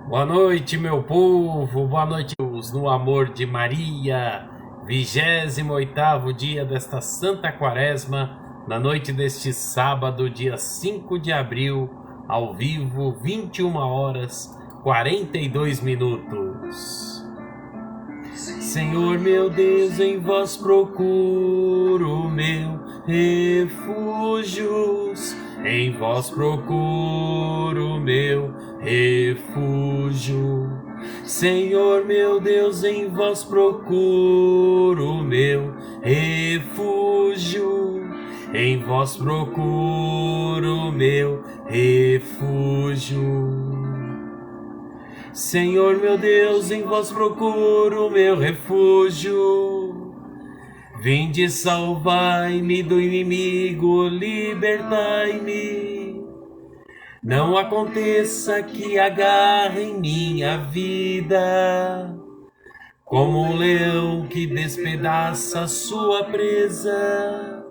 Boa noite, meu povo, boa noite, no amor de Maria, 28º dia desta Santa Quaresma, na noite deste sábado, dia 5 de abril, ao vivo, 21 horas, 42 minutos. Senhor meu Deus, em vós procuro meu refúgio, em vós procuro meu refúgio. Senhor meu Deus, em vós procuro meu refúgio, em vós procuro meu refúgio. Senhor meu Deus, em vós procuro meu refúgio. Vinde, salvai-me do inimigo, libertai-me. Não aconteça que agarrem minha vida, como um leão que despedaça sua presa.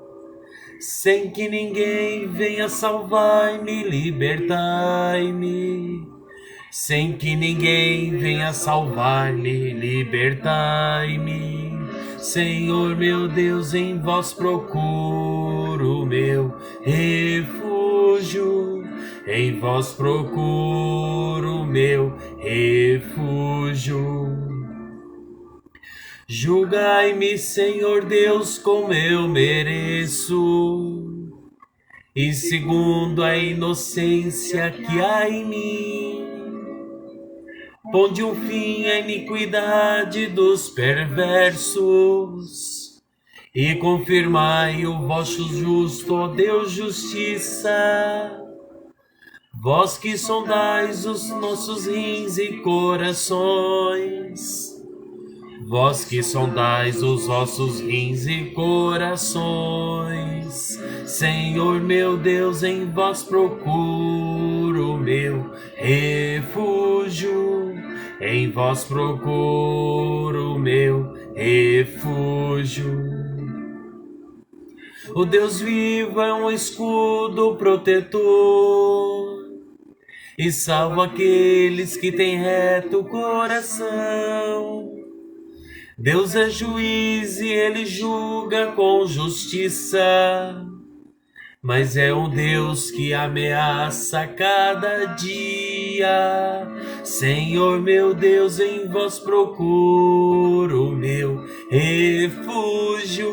Sem que ninguém venha salvar-me, libertai-me. Sem que ninguém venha salvar-me, libertai-me. Senhor meu Deus, em vós procuro meu refúgio, em vós procuro meu refúgio. Julgai-me, Senhor Deus, como eu mereço, e segundo a inocência que há em mim, ponde um fim à iniquidade dos perversos, e confirmai o vosso justo, ó Deus, justiça. Vós que sondais os nossos rins e corações, vós que sondais os vossos rins e corações, Senhor meu Deus, em vós procuro meu refúgio, em vós procuro meu refúgio. O Deus vivo é um escudo protetor e salva aqueles que têm reto coração. Deus é juiz e ele julga com justiça, mas é um Deus que ameaça cada dia. Senhor meu Deus, em vós procuro meu refúgio,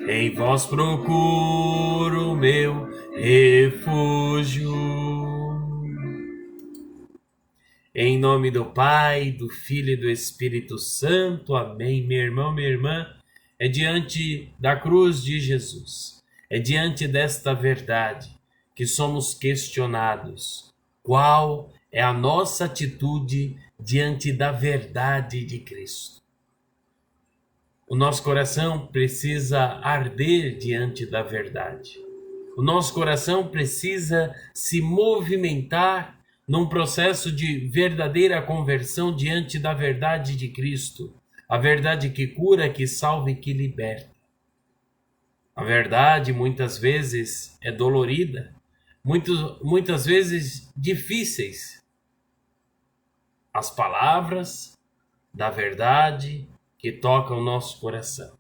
em vós procuro meu refúgio. Em nome do Pai, do Filho e do Espírito Santo. Amém. Meu irmão, minha irmã, é diante da cruz de Jesus, é diante desta verdade que somos questionados. Qual é a nossa atitude diante da verdade de Cristo? O nosso coração precisa arder diante da verdade. O nosso coração precisa se movimentar num processo de verdadeira conversão diante da verdade de Cristo, a verdade que cura, que salva e que liberta. A verdade muitas vezes é dolorida, muitas vezes difíceis. As palavras da verdade que tocam o nosso coração,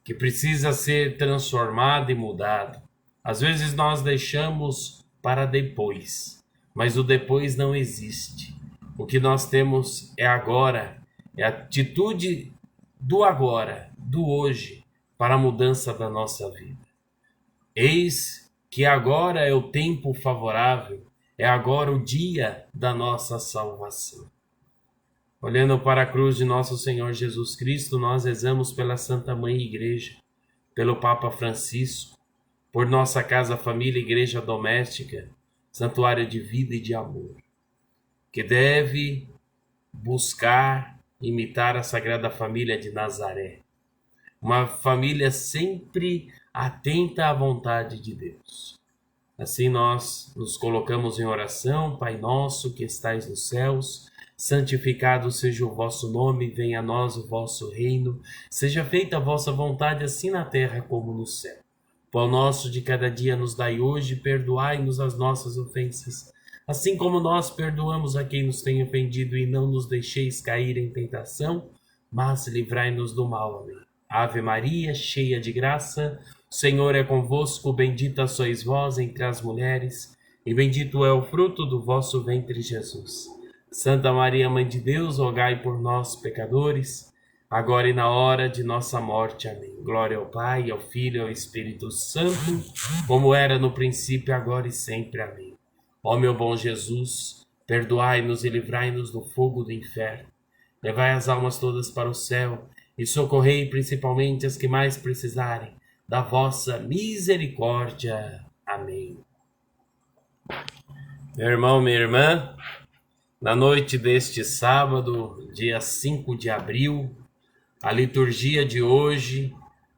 que precisa ser transformado e mudado. Às vezes nós deixamos para depois, mas o depois não existe. O que nós temos é agora, é a atitude do agora, do hoje, para a mudança da nossa vida. Eis que agora é o tempo favorável, é agora o dia da nossa salvação. Olhando para a cruz de nosso Senhor Jesus Cristo, nós rezamos pela Santa Mãe Igreja, pelo Papa Francisco, por nossa casa, família, igreja doméstica, santuário de vida e de amor, que deve buscar imitar a Sagrada Família de Nazaré, uma família sempre atenta à vontade de Deus. Assim nós nos colocamos em oração. Pai nosso que estais nos céus, santificado seja o vosso nome, venha a nós o vosso reino, seja feita a vossa vontade, assim na terra como no céu. Pão nosso de cada dia nos dai hoje, perdoai-nos as nossas ofensas, assim como nós perdoamos a quem nos tem ofendido, e não nos deixeis cair em tentação, mas livrai-nos do mal. Amém. Ave Maria, cheia de graça, o Senhor é convosco, bendita sois vós entre as mulheres, e bendito é o fruto do vosso ventre, Jesus. Santa Maria, Mãe de Deus, rogai por nós, pecadores, agora e na hora de nossa morte. Amém. Glória ao Pai, ao Filho e ao Espírito Santo, como era no princípio, agora e sempre. Amém. Ó meu bom Jesus, perdoai-nos e livrai-nos do fogo do inferno. Levai as almas todas para o céu e socorrei principalmente as que mais precisarem da vossa misericórdia. Amém. Meu irmão, minha irmã, na noite deste sábado, dia 5 de abril, a liturgia de hoje,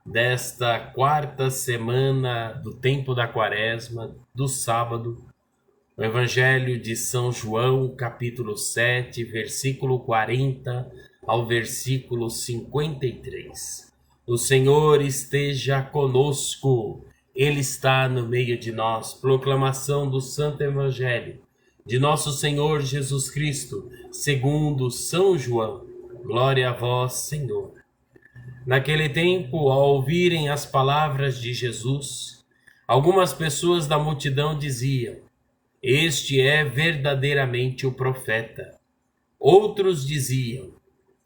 desta quarta semana do tempo da Quaresma, do sábado, o Evangelho de São João, capítulo 7, versículo 40 ao versículo 53. O Senhor esteja conosco, Ele está no meio de nós. Proclamação do Santo Evangelho de nosso Senhor Jesus Cristo, segundo São João. Glória a vós, Senhor. Naquele tempo, ao ouvirem as palavras de Jesus, algumas pessoas da multidão diziam: este é verdadeiramente o profeta. Outros diziam: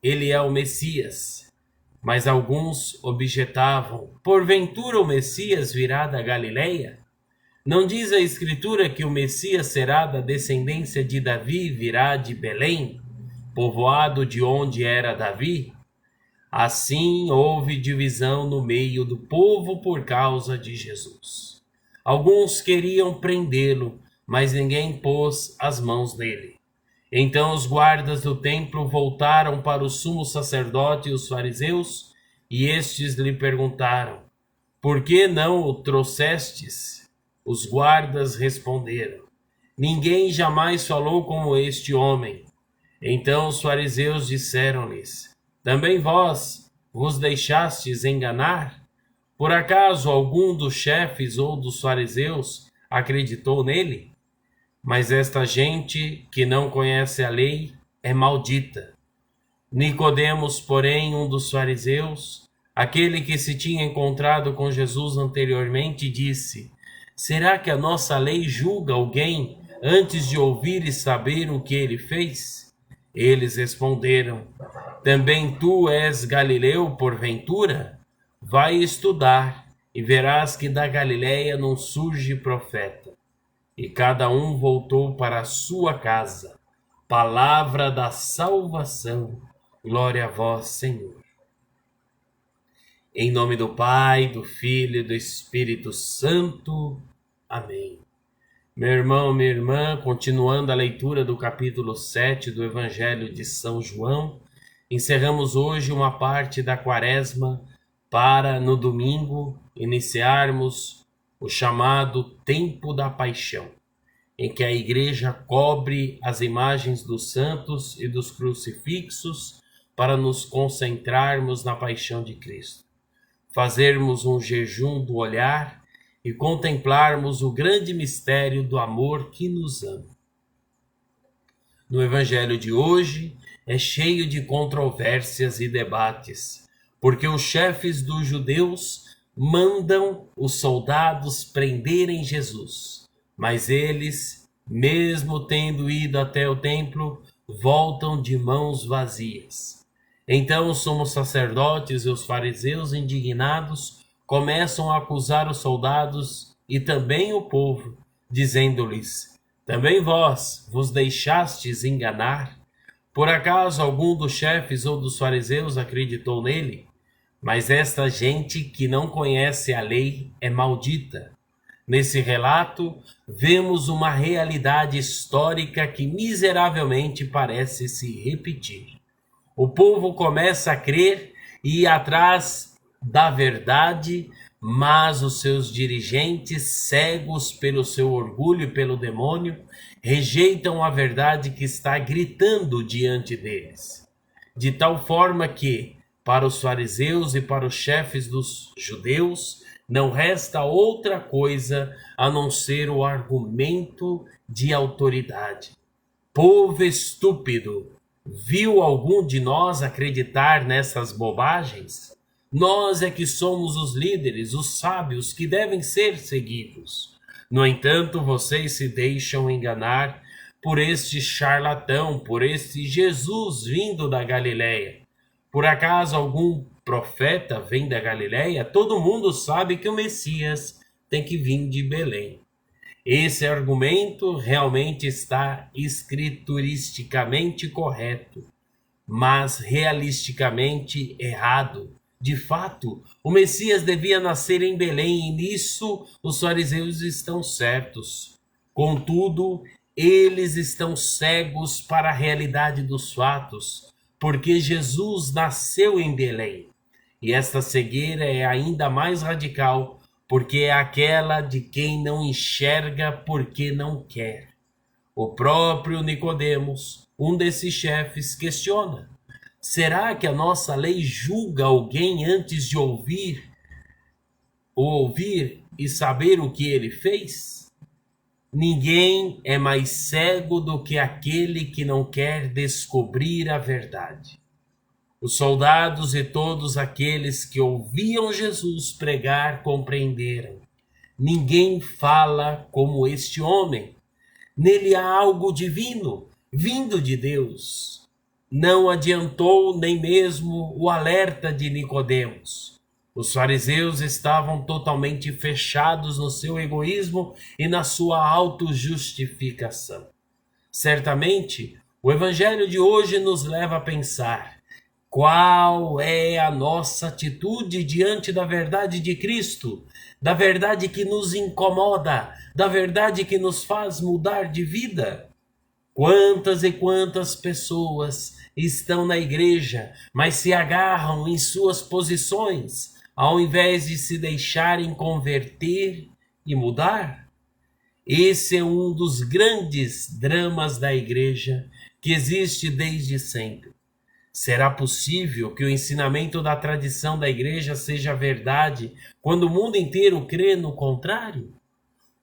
ele é o Messias. Mas alguns objetavam: porventura o Messias virá da Galileia? Não diz a Escritura que o Messias será da descendência de Davi e virá de Belém, povoado de onde era Davi? Assim houve divisão no meio do povo por causa de Jesus. Alguns queriam prendê-lo, mas ninguém pôs as mãos nele. Então os guardas do templo voltaram para o sumo sacerdote e os fariseus, e estes lhe perguntaram: por que não o trouxestes? Os guardas responderam: ninguém jamais falou como este homem. Então os fariseus disseram-lhes: também vós vos deixastes enganar? Por acaso algum dos chefes ou dos fariseus acreditou nele? Mas esta gente que não conhece a lei é maldita. Nicodemos, porém, um dos fariseus, aquele que se tinha encontrado com Jesus anteriormente, disse: será que a nossa lei julga alguém antes de ouvir e saber o que ele fez? Eles responderam: também tu és Galileu, porventura? Vai estudar e verás que da Galileia não surge profeta. E cada um voltou para a sua casa. Palavra da salvação. Glória a vós, Senhor. Em nome do Pai, do Filho e do Espírito Santo. Amém. Meu irmão, minha irmã, continuando a leitura do capítulo 7 do Evangelho de São João, encerramos hoje uma parte da Quaresma para, no domingo, iniciarmos o chamado Tempo da Paixão, em que a Igreja cobre as imagens dos santos e dos crucifixos para nos concentrarmos na paixão de Cristo, fazermos um jejum do olhar e contemplarmos o grande mistério do amor que nos ama. No Evangelho de hoje é cheio de controvérsias e debates, porque os chefes dos judeus mandam os soldados prenderem Jesus, mas eles, mesmo tendo ido até o templo, voltam de mãos vazias. Então os sumos sacerdotes e os fariseus, indignados, começam a acusar os soldados e também o povo, dizendo-lhes: também vós vos deixastes enganar? Por acaso algum dos chefes ou dos fariseus acreditou nele? Mas esta gente que não conhece a lei é maldita. Nesse relato, vemos uma realidade histórica que miseravelmente parece se repetir. O povo começa a crer e ir atrás da verdade, mas os seus dirigentes, cegos pelo seu orgulho e pelo demônio, rejeitam a verdade que está gritando diante deles. De tal forma que, para os fariseus e para os chefes dos judeus, não resta outra coisa a não ser o argumento de autoridade. Povo estúpido, viu algum de nós acreditar nessas bobagens? Nós é que somos os líderes, os sábios que devem ser seguidos. No entanto, vocês se deixam enganar por este charlatão, por este Jesus vindo da Galileia. Por acaso algum profeta vem da Galileia? Todo mundo sabe que o Messias tem que vir de Belém. Esse argumento realmente está escrituristicamente correto, mas realisticamente errado. De fato, o Messias devia nascer em Belém e nisso os fariseus estão certos. Contudo, eles estão cegos para a realidade dos fatos, porque Jesus nasceu em Belém. E esta cegueira é ainda mais radical, porque é aquela de quem não enxerga porque não quer. O próprio Nicodemos, um desses chefes, questiona: será que a nossa lei julga alguém antes de ouvir e saber o que ele fez? Ninguém é mais cego do que aquele que não quer descobrir a verdade. Os soldados e todos aqueles que ouviam Jesus pregar compreenderam. Ninguém fala como este homem. Nele há algo divino, vindo de Deus. Não adiantou nem mesmo o alerta de Nicodemos. Os fariseus estavam totalmente fechados no seu egoísmo e na sua autojustificação. Certamente, o evangelho de hoje nos leva a pensar: qual é a nossa atitude diante da verdade de Cristo, da verdade que nos incomoda, da verdade que nos faz mudar de vida? Quantas e quantas pessoas estão na igreja, mas se agarram em suas posições, ao invés de se deixarem converter e mudar? Esse é um dos grandes dramas da igreja que existe desde sempre. Será possível que o ensinamento da tradição da igreja seja verdade quando o mundo inteiro crê no contrário?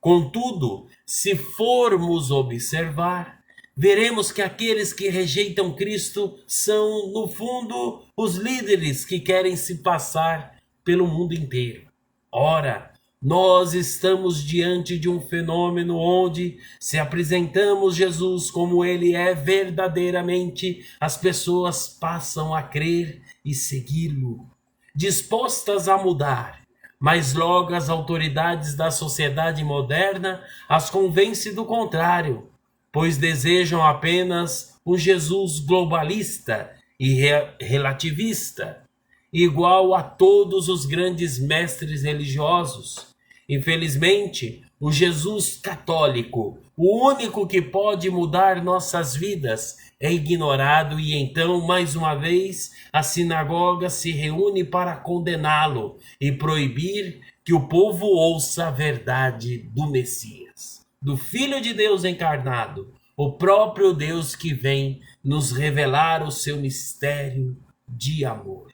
Contudo, se formos observar, veremos que aqueles que rejeitam Cristo são, no fundo, os líderes que querem se passar pelo mundo inteiro. Ora, nós estamos diante de um fenômeno onde, se apresentamos Jesus como ele é verdadeiramente, as pessoas passam a crer e segui-lo, dispostas a mudar. Mas logo as autoridades da sociedade moderna as convencem do contrário, pois desejam apenas um Jesus globalista e relativista, igual a todos os grandes mestres religiosos. Infelizmente, o Jesus católico, o único que pode mudar nossas vidas, é ignorado e então, mais uma vez, a sinagoga se reúne para condená-lo e proibir que o povo ouça a verdade do Messias, do Filho de Deus encarnado, o próprio Deus que vem nos revelar o seu mistério de amor.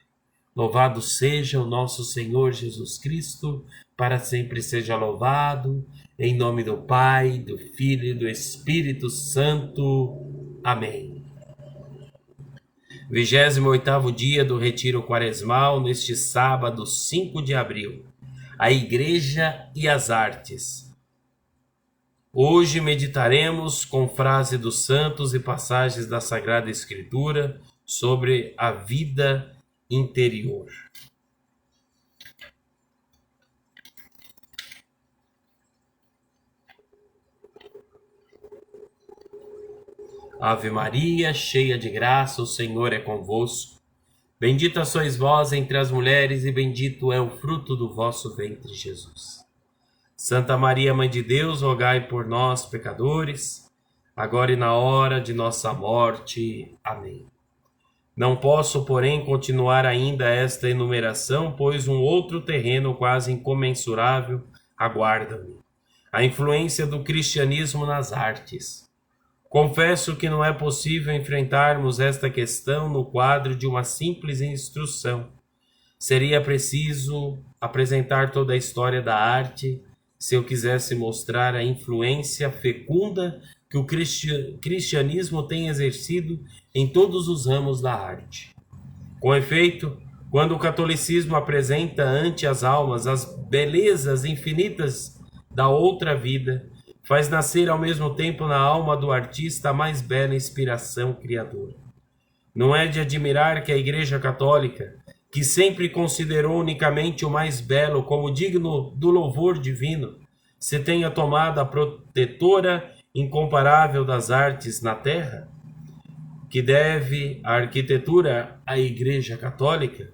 Louvado seja o nosso Senhor Jesus Cristo, para sempre seja louvado, em nome do Pai, do Filho e do Espírito Santo. Amém. 28º dia do Retiro Quaresmal, neste sábado 5 de abril. A Igreja e as Artes. Hoje meditaremos com frase dos santos e passagens da Sagrada Escritura sobre a vida interior. Ave Maria, cheia de graça, o Senhor é convosco. Bendita sois vós entre as mulheres e bendito é o fruto do vosso ventre, Jesus. Santa Maria, Mãe de Deus, rogai por nós, pecadores, agora e na hora de nossa morte. Amém. Não posso, porém, continuar ainda esta enumeração, pois um outro terreno quase incomensurável aguarda-me: a influência do cristianismo nas artes. Confesso que não é possível enfrentarmos esta questão no quadro de uma simples instrução. Seria preciso apresentar toda a história da arte, se eu quisesse mostrar a influência fecunda que o cristianismo tem exercido em todos os ramos da arte. Com efeito, quando o catolicismo apresenta ante as almas as belezas infinitas da outra vida, faz nascer ao mesmo tempo na alma do artista a mais bela inspiração criadora. Não é de admirar que a Igreja Católica, que sempre considerou unicamente o mais belo como digno do louvor divino, se tenha tomado a protetora incomparável das artes na terra, que deve a arquitetura à Igreja Católica.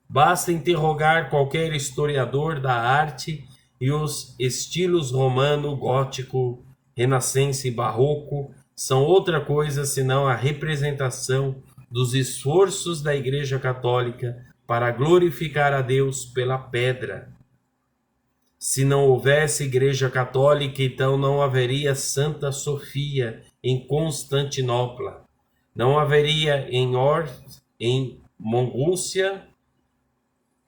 Basta interrogar qualquer historiador da arte e os estilos romano, gótico, renascense e barroco são outra coisa senão a representação dos esforços da Igreja Católica para glorificar a Deus pela pedra. Se não houvesse Igreja Católica, então não haveria Santa Sofia em Constantinopla, não haveria em Ort, em Mongúcia,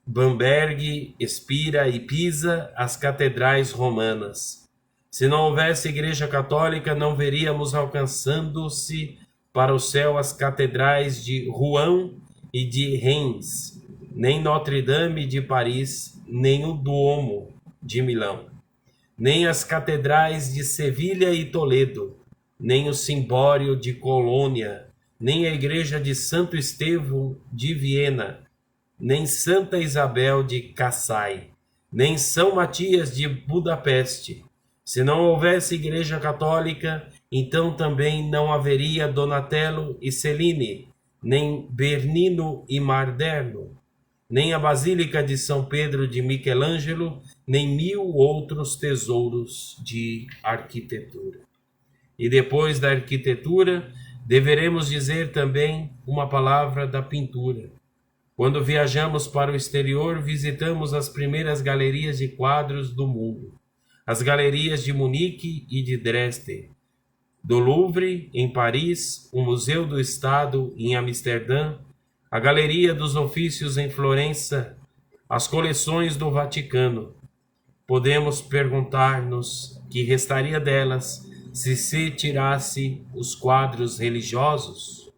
Bamberg, Espira e Pisa as catedrais romanas. Se não houvesse Igreja Católica, não veríamos alcançando-se para o céu as catedrais de Rouen e de Reims, nem Notre-Dame de Paris, nem o Duomo de Milão, nem as catedrais de Sevilha e Toledo, nem o Cimbório de Colônia, nem a igreja de Santo Estevão de Viena, nem Santa Isabel de Kassai, nem São Matias de Budapeste. Se não houvesse Igreja Católica, então também não haveria Donatello e Cellini, nem Bernino e Marderno, nem a Basílica de São Pedro de Michelangelo, nem 1000 outros tesouros de arquitetura. E depois da arquitetura, deveremos dizer também uma palavra da pintura. Quando viajamos para o exterior, visitamos as primeiras galerias de quadros do mundo. As galerias de Munique e de Dresde, do Louvre, em Paris, o Museu do Estado, em Amsterdã, a Galeria dos Ofícios, em Florença, as coleções do Vaticano. Podemos perguntar-nos que restaria delas se tirasse os quadros religiosos.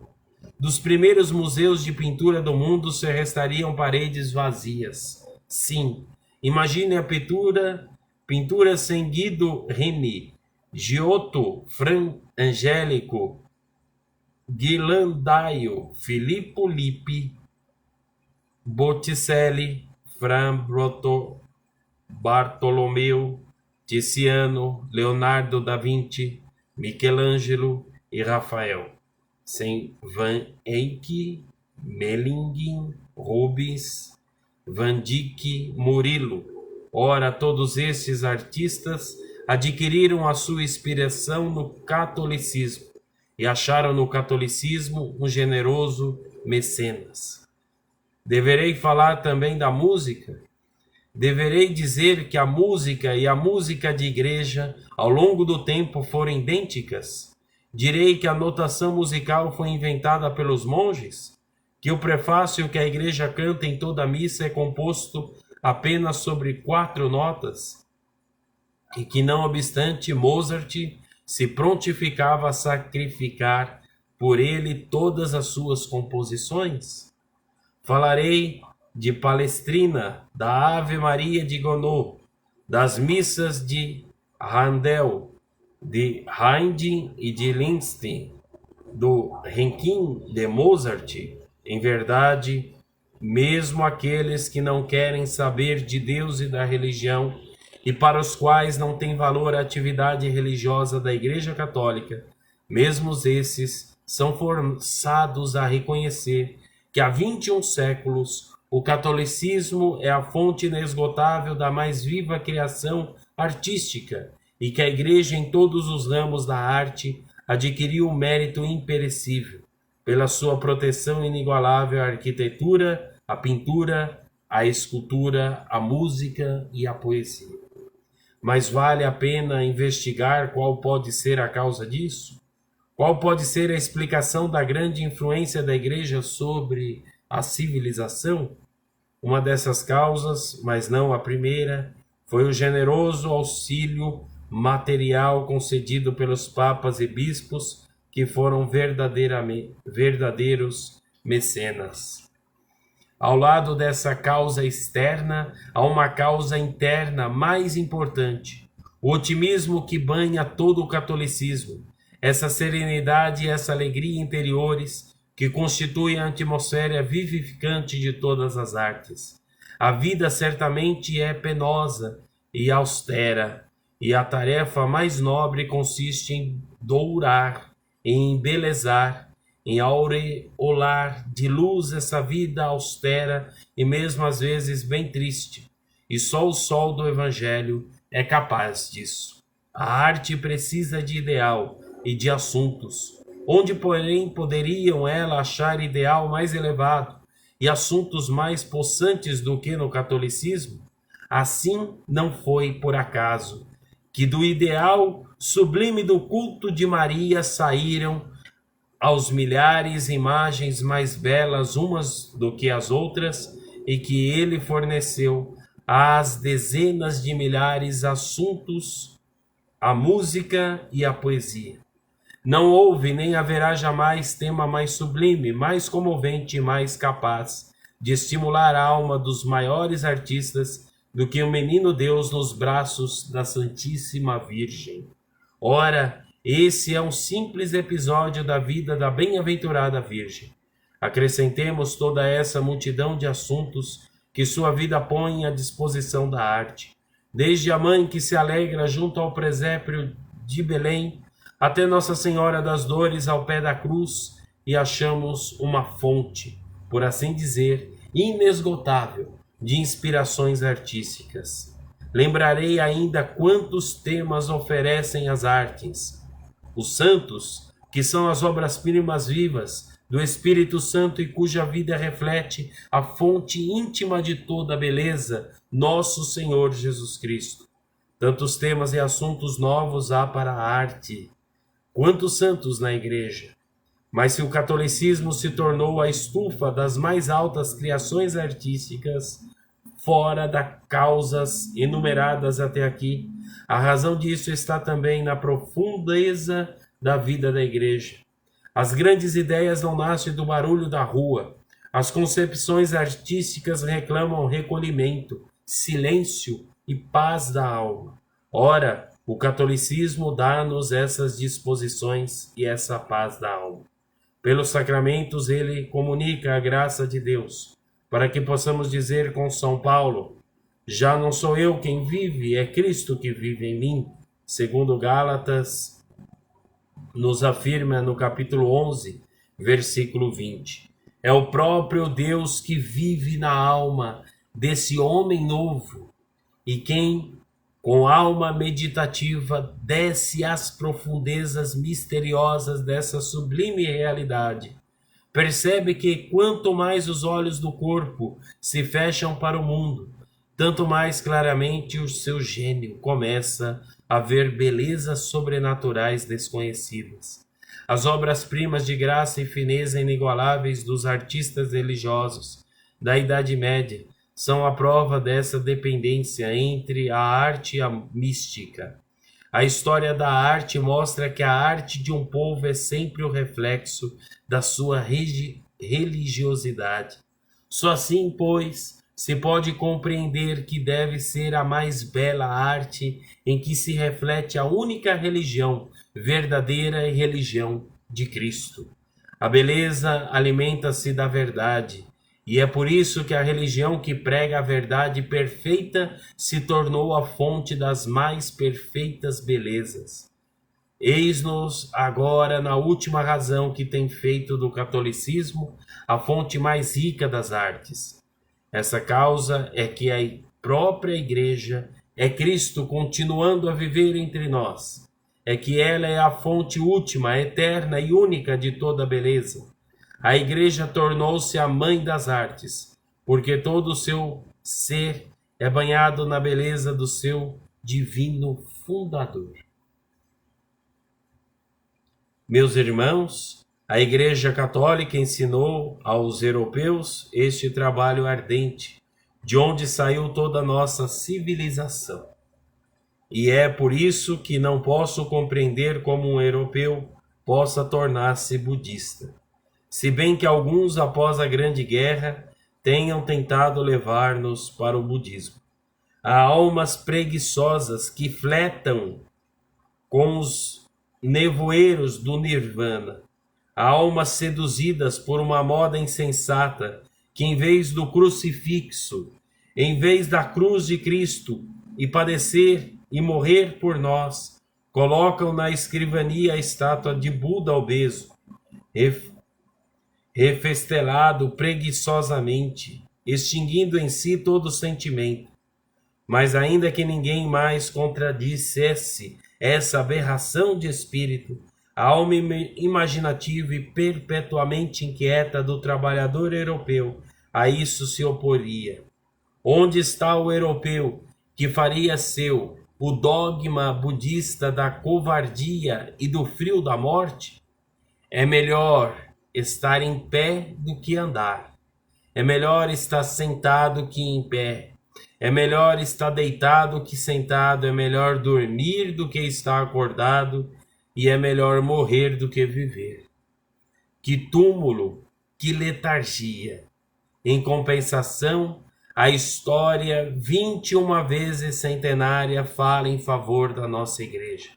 Dos primeiros museus de pintura do mundo se restariam paredes vazias. Sim, imagine a pintura sem Guido Reni, Giotto, Fra Angelico, Ghirlandaio, Filippo Lippi, Botticelli, Fra Bartolomeu, Tiziano, Leonardo da Vinci, Michelangelo e Rafael, sem Van Eyck, Mellinghin, Rubens, Van Dyck, Murillo. Ora, todos estes artistas adquiriram a sua inspiração no catolicismo e acharam no catolicismo um generoso mecenas. Deverei falar também da música. Deverei dizer que a música e a música de igreja ao longo do tempo foram idênticas. Direi que a notação musical foi inventada pelos monges, que o prefácio que a igreja canta em toda a missa é composto apenas sobre 4 notas, e que não obstante Mozart se prontificava a sacrificar por ele todas as suas composições. Falarei de Palestrina, da Ave Maria de Gounod, das missas de Handel, de Haydn e de Liszt, do Requiem de Mozart. Em verdade, mesmo aqueles que não querem saber de Deus e da religião, e para os quais não tem valor a atividade religiosa da Igreja Católica, mesmo esses são forçados a reconhecer que há 21 séculos o catolicismo é a fonte inesgotável da mais viva criação artística e que a Igreja em todos os ramos da arte adquiriu um mérito imperecível pela sua proteção inigualável à arquitetura, à pintura, à escultura, à música e à poesia. Mas vale a pena investigar qual pode ser a causa disso? Qual pode ser a explicação da grande influência da Igreja sobre a civilização? Uma dessas causas, mas não a primeira, foi o generoso auxílio material concedido pelos papas e bispos que foram verdadeiros mecenas. Ao lado dessa causa externa, há uma causa interna mais importante: o otimismo que banha todo o catolicismo, essa serenidade e essa alegria interiores que constituem a atmosfera vivificante de todas as artes. A vida certamente é penosa e austera, e a tarefa mais nobre consiste em dourar, em embelezar, em aureolar de luz essa vida austera e mesmo às vezes bem triste. E só o sol do Evangelho é capaz disso. A arte precisa de ideal e de assuntos. Onde, porém, poderiam ela achar ideal mais elevado e assuntos mais possantes do que no catolicismo? Assim não foi por acaso que do ideal sublime do culto de Maria saíram aos milhares imagens mais belas umas do que as outras, e que ele forneceu às dezenas de milhares assuntos, a música e a poesia. Não houve nem haverá jamais tema mais sublime, mais comovente e mais capaz de estimular a alma dos maiores artistas do que o menino Deus nos braços da Santíssima Virgem. Ora, esse é um simples episódio da vida da bem-aventurada Virgem. Acrescentemos toda essa multidão de assuntos que sua vida põe à disposição da arte, desde a mãe que se alegra junto ao presépio de Belém, até Nossa Senhora das Dores ao pé da cruz, e achamos uma fonte, por assim dizer, inesgotável de inspirações artísticas. Lembrarei ainda quantos temas oferecem as artes. Os santos, que são as obras-primas vivas do Espírito Santo e cuja vida reflete a fonte íntima de toda a beleza, nosso Senhor Jesus Cristo. Tantos temas e assuntos novos há para a arte. Quantos santos na Igreja! Mas se o catolicismo se tornou a estufa das mais altas criações artísticas, fora das causas enumeradas até aqui, a razão disso está também na profundeza da vida da Igreja. As grandes ideias não nascem do barulho da rua. As concepções artísticas reclamam recolhimento, silêncio e paz da alma. Ora, o catolicismo dá-nos essas disposições e essa paz da alma. Pelos sacramentos ele comunica a graça de Deus, para que possamos dizer com São Paulo: já não sou eu quem vive, é Cristo que vive em mim, segundo Gálatas nos afirma no capítulo 11, versículo 20. É o próprio Deus que vive na alma desse homem novo, e quem, com alma meditativa, desce às profundezas misteriosas dessa sublime realidade, percebe que quanto mais os olhos do corpo se fecham para o mundo, tanto mais claramente o seu gênio começa a ver belezas sobrenaturais desconhecidas. As obras-primas de graça e fineza inigualáveis dos artistas religiosos da Idade Média são a prova dessa dependência entre a arte e a mística. A história da arte mostra que a arte de um povo é sempre o reflexo da sua religiosidade. Só assim, pois, se pode compreender que deve ser a mais bela arte em que se reflete a única religião verdadeira e religião de Cristo. A beleza alimenta-se da verdade, e é por isso que a religião que prega a verdade perfeita se tornou a fonte das mais perfeitas belezas. Eis-nos agora na última razão que tem feito do catolicismo a fonte mais rica das artes. Essa causa é que a própria Igreja é Cristo continuando a viver entre nós. É que ela é a fonte última, eterna e única de toda a beleza. A Igreja tornou-se a mãe das artes, porque todo o seu ser é banhado na beleza do seu divino fundador. Meus irmãos, a Igreja Católica ensinou aos europeus este trabalho ardente, de onde saiu toda a nossa civilização. E é por isso que não posso compreender como um europeu possa tornar-se budista. Se bem que alguns, após a Grande Guerra, tenham tentado levar-nos para o budismo. Há almas preguiçosas que fletam com os nevoeiros do Nirvana. Há almas seduzidas por uma moda insensata que, em vez do crucifixo, em vez da cruz de Cristo e padecer e morrer por nós, colocam na escrivania a estátua de Buda obeso, refestelado preguiçosamente, extinguindo em si todo sentimento. Mas ainda que ninguém mais contradissesse essa aberração de espírito, a alma imaginativa e perpetuamente inquieta do trabalhador europeu a isso se oporia. Onde está o europeu que faria seu o dogma budista da covardia e do frio da morte? É melhor estar em pé do que andar. É melhor estar sentado que em pé. É melhor estar deitado que sentado. É melhor dormir do que estar acordado. E é melhor morrer do que viver. Que túmulo, que letargia. Em compensação, a história 21 vezes centenária fala em favor da nossa igreja.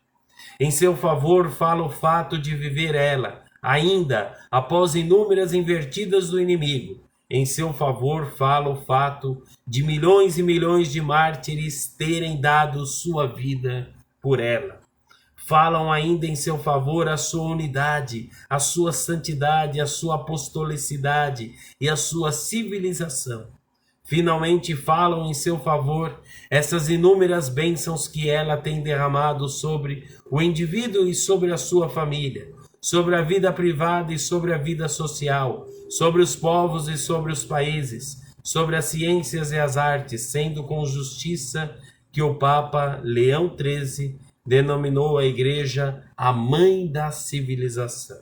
Em seu favor fala o fato de viver ela, ainda após inúmeras invertidas do inimigo. Em seu favor fala o fato de milhões e milhões de mártires terem dado sua vida por ela. Falam ainda em seu favor a sua unidade, a sua santidade, a sua apostolicidade e a sua civilização. Finalmente falam em seu favor essas inúmeras bênçãos que ela tem derramado sobre o indivíduo e sobre a sua família, sobre a vida privada e sobre a vida social, sobre os povos e sobre os países, sobre as ciências e as artes, sendo com justiça que o Papa Leão XIII denominou a Igreja a mãe da civilização.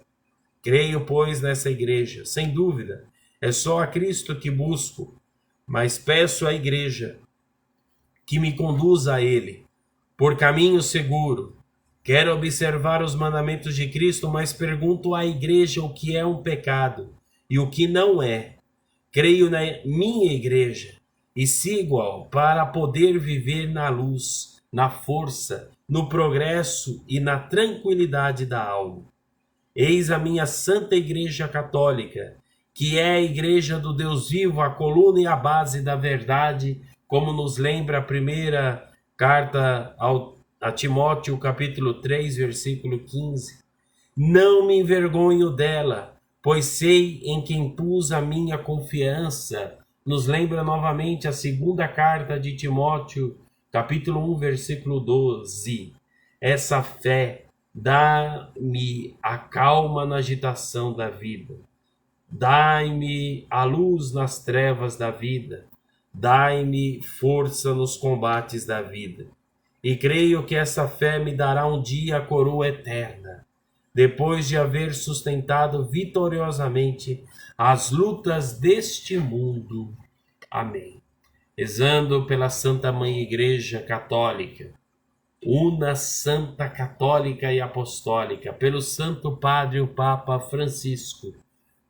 Creio, pois, nessa Igreja, sem dúvida, é só a Cristo que busco, mas peço à Igreja que me conduza a Ele, por caminho seguro. Quero observar os mandamentos de Cristo, mas pergunto à Igreja o que é um pecado e o que não é. Creio na minha Igreja e sigo-a para poder viver na luz, na força, no progresso e na tranquilidade da alma. Eis a minha Santa Igreja Católica, que é a Igreja do Deus vivo, a coluna e a base da verdade, como nos lembra a primeira carta a Timóteo, capítulo 3, versículo 15. Não me envergonho dela, pois sei em quem pus a minha confiança. Nos lembra novamente a segunda carta de Timóteo, capítulo 1, versículo 12. Essa fé dá-me a calma na agitação da vida. Dai-me a luz nas trevas da vida. Dai-me força nos combates da vida. E creio que essa fé me dará um dia a coroa eterna, depois de haver sustentado vitoriosamente as lutas deste mundo. Amém. Rezando pela Santa Mãe Igreja Católica, una Santa Católica e Apostólica, pelo Santo Padre o Papa Francisco,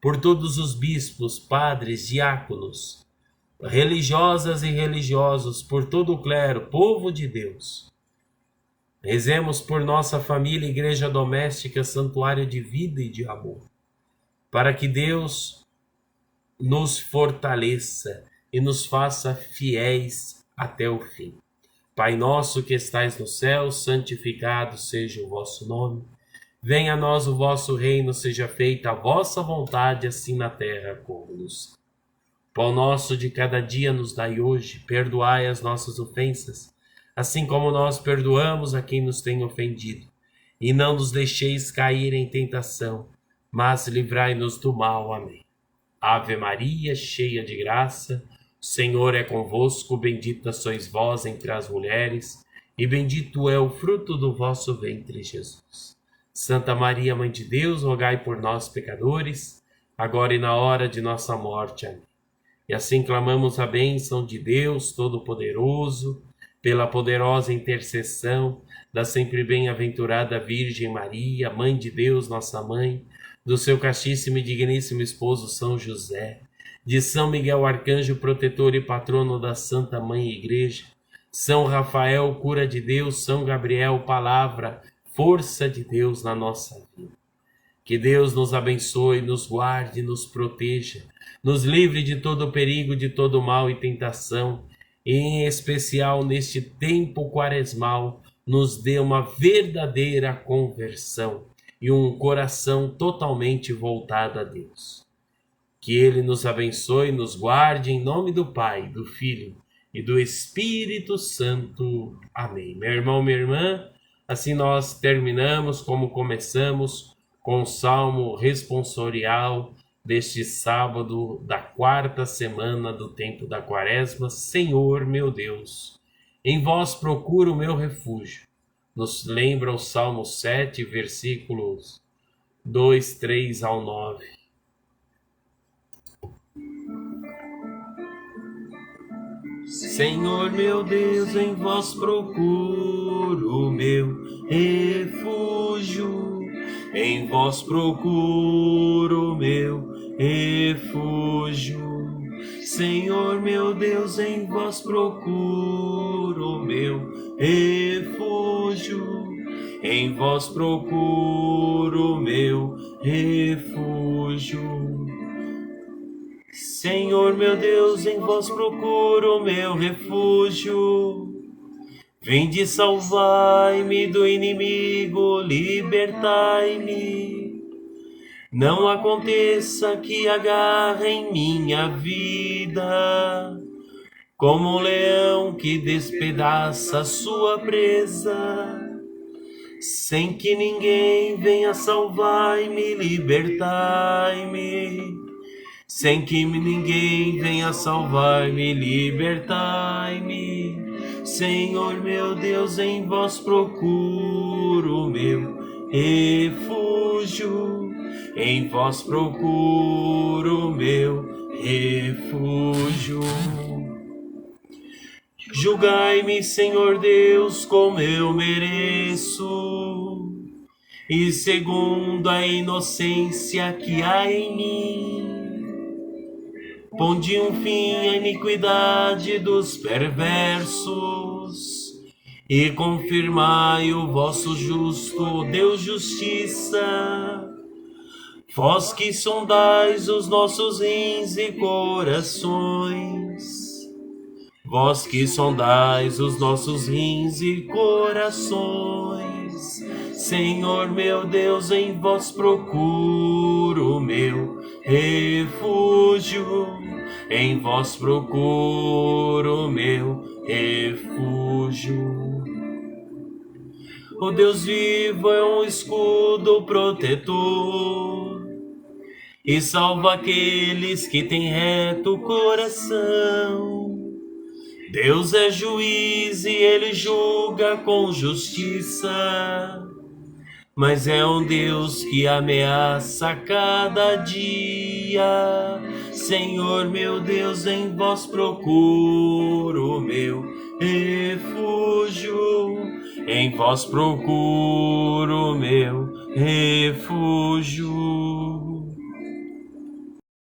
por todos os bispos, padres, diáconos, religiosas e religiosos, por todo o clero, povo de Deus. Rezemos por nossa família, igreja doméstica, santuário de vida e de amor, para que Deus nos fortaleça e nos faça fiéis até o fim. Pai nosso que estais no céu, santificado seja o vosso nome. Venha a nós o vosso reino, seja feita a vossa vontade, assim na terra como no céu. Pão nosso de cada dia nos dai hoje, perdoai as nossas ofensas, assim como nós perdoamos a quem nos tem ofendido. E não nos deixeis cair em tentação, mas livrai-nos do mal. Amém. Ave Maria, cheia de graça, o Senhor é convosco, bendita sois vós entre as mulheres, e bendito é o fruto do vosso ventre, Jesus. Santa Maria, Mãe de Deus, rogai por nós, pecadores, agora e na hora de nossa morte. Amém. E assim clamamos a bênção de Deus Todo-Poderoso, pela poderosa intercessão da sempre bem-aventurada Virgem Maria, Mãe de Deus, nossa Mãe, do seu castíssimo e digníssimo esposo São José, de São Miguel Arcanjo, protetor e patrono da Santa Mãe Igreja, São Rafael, cura de Deus, São Gabriel, palavra, força de Deus na nossa vida. Que Deus nos abençoe, nos guarde, nos proteja, nos livre de todo perigo, de todo mal e tentação, e em especial neste tempo quaresmal, nos dê uma verdadeira conversão e um coração totalmente voltado a Deus. Que Ele nos abençoe, nos guarde, em nome do Pai, do Filho e do Espírito Santo. Amém. Meu irmão, minha irmã, assim nós terminamos como começamos, com o Salmo responsorial deste sábado da quarta semana do tempo da Quaresma. Senhor meu Deus, em vós procuro o meu refúgio. Nos lembra o Salmo 7, versículos 2, 3 ao 9. Senhor meu Deus, em vós procuro o meu refúgio. Em vós procuro o meu refúgio. Senhor meu Deus, em vós procuro o meu refúgio. Em vós procuro o meu refúgio. Senhor meu Deus, em vós procuro o meu refúgio. Vinde, salvai-me do inimigo, libertai-me. Não aconteça que agarrem minha vida, como um leão que despedaça sua presa. Sem que ninguém venha salvar-me, libertai-me. Sem que ninguém venha salvar-me, libertai-me. Senhor meu Deus, em vós procuro o meu refúgio. Em vós procuro o meu refúgio. Julgai-me, Senhor Deus, como eu mereço, e segundo a inocência que há em mim, ponde um fim à iniquidade dos perversos, e confirmai o vosso justo Deus justiça. Vós que sondais os nossos rins e corações, vós que sondais os nossos rins e corações, Senhor meu Deus, em vós procuro o meu refúgio. Em vós procuro o meu refúgio. O Deus vivo é um escudo protetor e salva aqueles que têm reto coração. Deus é juiz e Ele julga com justiça, mas é um Deus que ameaça cada dia. Senhor meu Deus, em vós procuro o meu refúgio. Em vós procuro o meu refúgio.